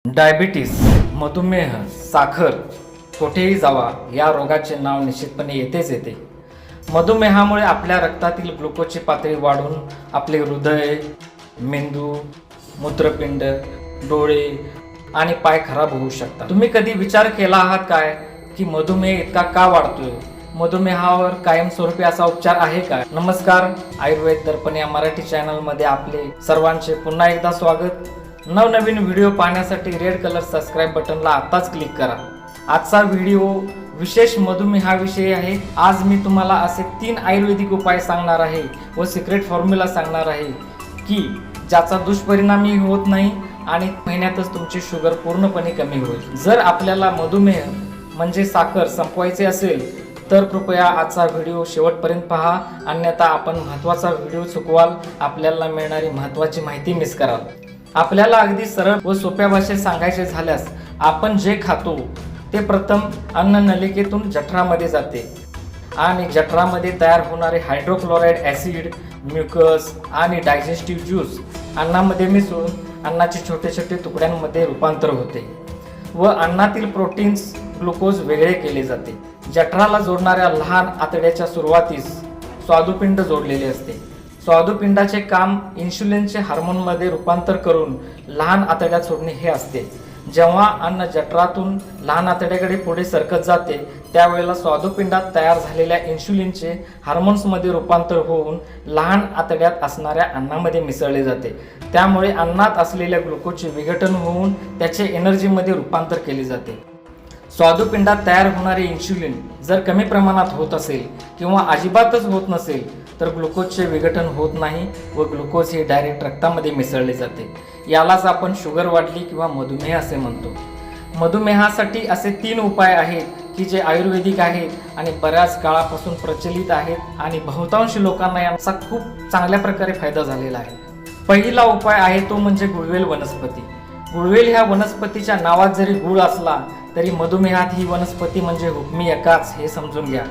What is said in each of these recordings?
Diabetes, मधुमेह, साखर, कोठेही जावा या रोगाचे नाव निश्चितपणे येते। मधुमेहामुळे आपल्या रक्तातील ग्लुकोजची पातळी वाढून आपले हृदय, मेंदू, मूत्रपिंड, डोळे आणि पाय खराब होऊ शकतात। तुम्ही कधी विचार केला आहात काय की मधुमेह इतका का वाढतोय? मधुमेहावर कायमस्वरूपी असा उपचार आहे का? नमस्कार, आयुर्वेद दर्पण या मराठी चॅनलमध्ये आपले सर्वांचे पुन्हा एकदा स्वागत। नवनवीन व्हिडिओ पाहण्यासाठी रेड कलर सबस्क्राइब बटनला आताच क्लिक करा। आजचा व्हिडिओ विशेष मधुमेहाविषयी आहे। आज मी तुम्हाला असे 3 आयुर्वेदिक उपाय सांगणार आहे व सिक्रेट फॉर्म्युला सांगणार आहे की ज्याचा दुष्परिणामही होत नाही आणि महिन्यातच तुमची शुगर पूर्णपणे कमी होईल। जर आपल्याला मधुमेह म्हणजे साखर संपवायचे असेल तर कृपया आजचा व्हिडिओ शेवटपर्यंत पहा, अन्यथा आपण महत्त्वाचा व्हिडिओ चुकवाल, आपल्याला मिळणारी महत्त्वाची माहिती मिस कराल। आपल्याला अगदी सरळ व सोप्या भाषेत सांगायचे झाल्यास आपण जे खातो ते प्रथम अन्न नलिकेतून जठरामध्ये जाते आणि जठरामध्ये तयार होणारे हायड्रोक्लोराइड ॲसिड, म्युकस आणि डायजेस्टिव्ह ज्यूस अन्नामध्ये मिसळून अन्नाचे छोटे छोटे तुकड्यांमध्ये रूपांतर होते व अन्नातील प्रोटीन्स, ग्लुकोज वेगळे केले जाते। जठराला जोडणाऱ्या लहान आतड्याच्या सुरुवातीस स्वादुपिंड जोडलेले असते। स्वादुपिंडाचे काम इन्शुलिनचे हार्मोनमध्ये रूपांतर करून लहान आतड्यात सोडणे हे असते। जेव्हा अन्न जठरातून लहान आतड्याकडे पुढे सरकत जाते त्यावेळेला स्वादुपिंडात तयार झालेल्या इन्शुलिनचे हार्मोन्समध्ये रूपांतर होऊन लहान आतड्यात असणाऱ्या अन्नामध्ये मिसळले जाते। त्यामुळे अन्नात असलेल्या ग्लुकोजचे विघटन होऊन त्याचे एनर्जीमध्ये रूपांतर केले जाते। स्वादुपिंडात तयार होणारे इन्शुलिन जर कमी प्रमाणात होत असेल किंवा अजिबातच होत नसेल तर ग्लुकोजचे विघटन होत नाही व ग्लुकोज हे डायरेक्ट रक्तामध्ये मिसळले जाते। यालाच आपण शुगर वाढली किंवा मधुमेह असे म्हणतो। मधुमेहासाठी असे 3 उपाय आहेत की जे आयुर्वेदिक आहेत आणि बऱ्याच काळापासून प्रचलित आहेत आणि बहुतांश लोकांना यांचा खूप चांगल्या प्रकारे फायदा झालेला आहे। पहिला उपाय आहे तो म्हणजे गुळवेल वनस्पती। गुळवेल ह्या वनस्पतीच्या नावात जरी गुळ असला तरी मधुमेहात ही वनस्पती म्हणजे हुकमी एकाच हे समजून घ्या।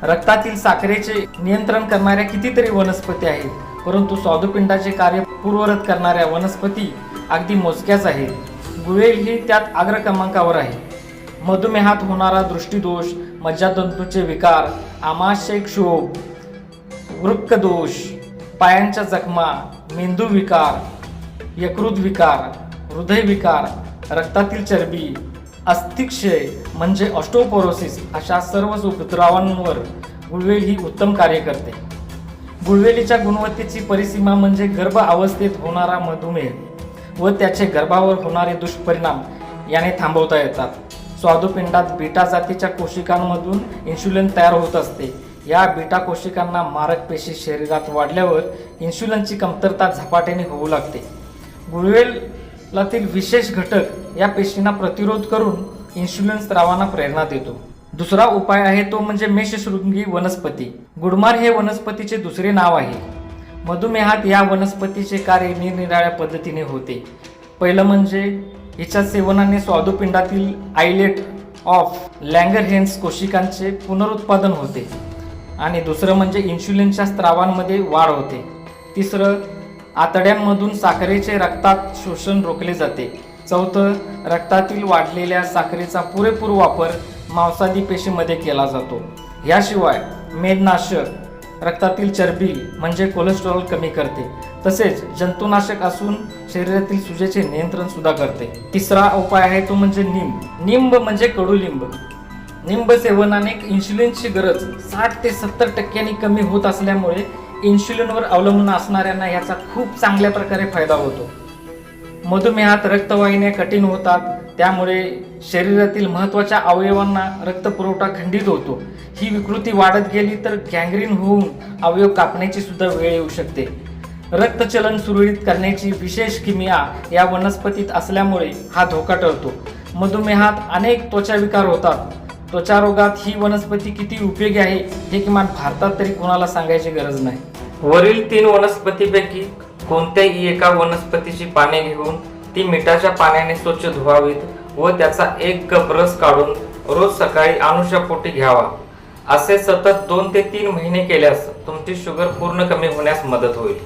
रक्तातील साखरेचे नियंत्रण करणाऱ्या कितीतरी वनस्पती आहेत, परंतु स्वादुपिंडाचे कार्य पूर्ववत करणाऱ्या वनस्पती अगदी मोजक्याच आहेत। गुळवेल ही त्यात अग्र क्रमांकावर आहे। मधुमेहात होणारा दृष्टीदोष, मज्जातंतूचे विकार, आमाशय क्षोभ, वृक्कदोष, पायांच्या जखमा, मेंदू विकार, यकृत विकार, हृदय विकार, रक्तातील चरबी, अस्थिक्षय म्हणजे ऑस्टिओपोरोसिस अशा सर्व उपद्रवांवर गुळवेल ही उत्तम कार्य करते। गुळवेलीच्या गुणवत्तेची परिसीमा म्हणजे गर्भ अवस्थेत होणारा मधुमेह व त्याचे गर्भावर होणारे दुष्परिणाम याने थांबवता येतात। स्वादुपिंडात बीटा जातीच्या कोशिकांमधून इन्शुलिन तयार होत असते। या बीटा कोशिकांना मारक पेशी शरीरात वाढल्यावर इन्शुलिनची कमतरता झपाट्याने होऊ लागते। गुळवेलातील विशेष घटक या पेशींना प्रतिरोध करून इन्शुलिन स्रावांना प्रेरणा देतो। दुसरा उपाय आहे तो म्हणजे मेषशृंगी वनस्पती। गुडमार हे वनस्पतीचे दुसरे नाव आहे। मधुमेहात या वनस्पतीचे कार्य निरनिराळ्या पद्धतीने होते। पहिलं म्हणजे हिच्या सेवनाने स्वादुपिंडातील आयलेट ऑफ लँगरहेन्स कोशिकांचे पुनरुत्पादन होते आणि दुसरं म्हणजे इन्शुलिनच्या स्रावांमध्ये वाढ होते। तिसरं, आतड्यांमधून साखरेचे रक्तात शोषण रोखले जाते। चौथं, रक्तातील वाढलेल्या साखरेचा पुरेपूर वापर मांसादी पेशीमध्ये केला जातो। याशिवाय मेदनाशक रक्तातील चरबी म्हणजे कोलेस्टेरॉल कमी करते, तसेच जंतुनाशक असून शरीरातील सुजेचे नियंत्रण सुद्धा करते। तिसरा उपाय आहे तो म्हणजे निंब म्हणजे कडुलिंब। निंब सेवनाने इन्शुलिनची गरज 60 ते 70% कमी होत असल्यामुळे इन्शुलिनवर अवलंबून असणाऱ्यांना याचा खूप चांगल्या प्रकारे फायदा होतो। मधुमेहात रक्तवाहिन्या कठीण होतात, त्यामुळे शरीरातील महत्त्वाच्या अवयवांना रक्तपुरवठा खंडित होतो। ही विकृती वाढत गेली तर गँग्रीन होऊन अवयव कापण्याची सुद्धा वेळ येऊ शकते। रक्तचलन सुरळीत करण्याची विशेष किमया या वनस्पतीत असल्यामुळे हा धोका टळतो। मधुमेहात अनेक त्वचाविकार होतात। त्वचारोगात ही वनस्पती किती उपयोगी आहे हे किमान भारतात तरी कोणाला सांगायची गरज नाही। वरील 3 वनस्पतीपैकी कोणत्याही एका वनस्पतीची पाने घेऊन ती मिठाच्या पाण्याने स्वच्छ धुवावीत व त्याचा 1 कप रस काढून रोज सकाळी अनुशापोटी घ्यावा। असे सतत 2 ते 3 महिने केल्यास तुमची शुगर पूर्ण कमी होण्यास मदत होईल।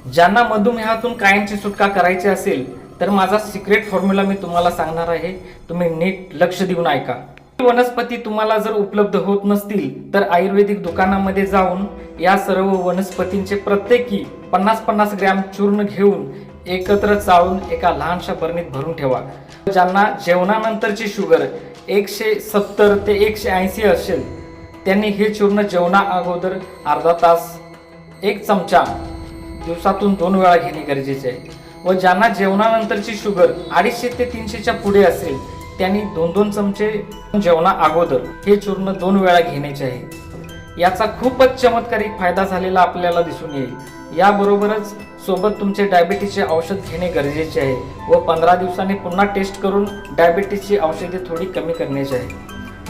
ज्यांना मधुमेहातून कायमची सुटका करायची असेल तर माझा सिक्रेट फॉर्म्युला मी तुम्हाला सांगणार आहे, तुम्ही नीट लक्ष देऊन ऐका. वनस्पती तुम्हाला जर उपलब्ध होत नसतील तर आयुर्वेदिक दुकानामध्ये जाऊन या सर्व वनस्पतींचे प्रत्येकी 50-50 ग्रॅम चूर्ण घेऊन एकत्र चाळून एका लहानशा बरणीत भरून ठेवा. ज्यांना जेवणानंतरची शुगर 170 ते 180 असेल त्यांनी हे चूर्ण जेवणा अगोदर अर्धा तास 1 चमचा दिवसातून 2 वेळा घेणे गरजेचे आहे. व ज्यांना जेवणानंतरची शुगर 250 ते 300च्या पुढे असेल त्यांनी 2-2 चमचे जेवणा अगोदर हे चूर्ण 2 वेळा घेण्याचे आहे. याचा खूपच चमत्कारिक फायदा झालेला आपल्याला दिसून येईल. याबरोबरच सोबत तुमचे डायबिटीसचे औषध घेणे गरजेचे आहे व 15 दिवसांनी पुन्हा टेस्ट करून डायबिटीसची औषधे थोडी कमी करण्याची आहे.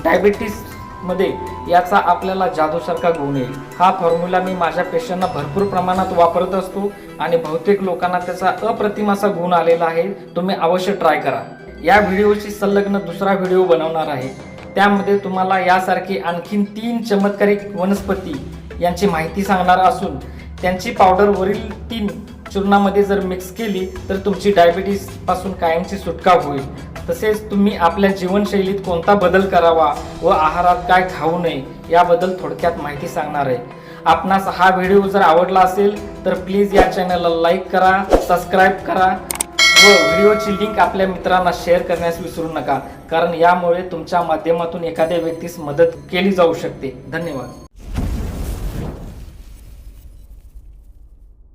डायबिटीसमध्ये याचा आपल्याला जादूसारखा गुण येईल. हा फॉर्म्युला मी माझ्या पेशंटना भरपूर प्रमाणात वापरत असतो आणि बहुतेक लोकांना त्याचा अप्रतिम असा गुण आलेला आहे. तुम्ही अवश्य ट्राय करा. या व्हिडिओची संलग्न दुसरा व्हिडिओ बनवणार आहे, त्यामध्ये तुम्हाला यासारखी आणखीन 3 चमत्कारिक वनस्पती यांची माहिती सांगणार असून त्यांची पावडर वरील 3 चूर्णामध्ये जर मिक्स केली तर तुमची डायबिटीस पासून कायमची सुटका होईल. तसेच तुम्ही आपल्या जीवनशैलीत कोणता बदल करावा व आहारात काय खाऊ नये याबद्दल थोडक्यात माहिती सांगणार आहे. आपणास हा व्हिडिओ जर आवडला असेल तर प्लीज या चॅनलला लाईक करा, सबस्क्राईब करा व व्हिडिओची लिंक आपल्या मित्रांना शेअर करण्यास विसरू नका, कारण यामुळे तुमच्या माध्यमातून एखाद्या व्यक्तीस मदत केली जाऊ शकते. धन्यवाद.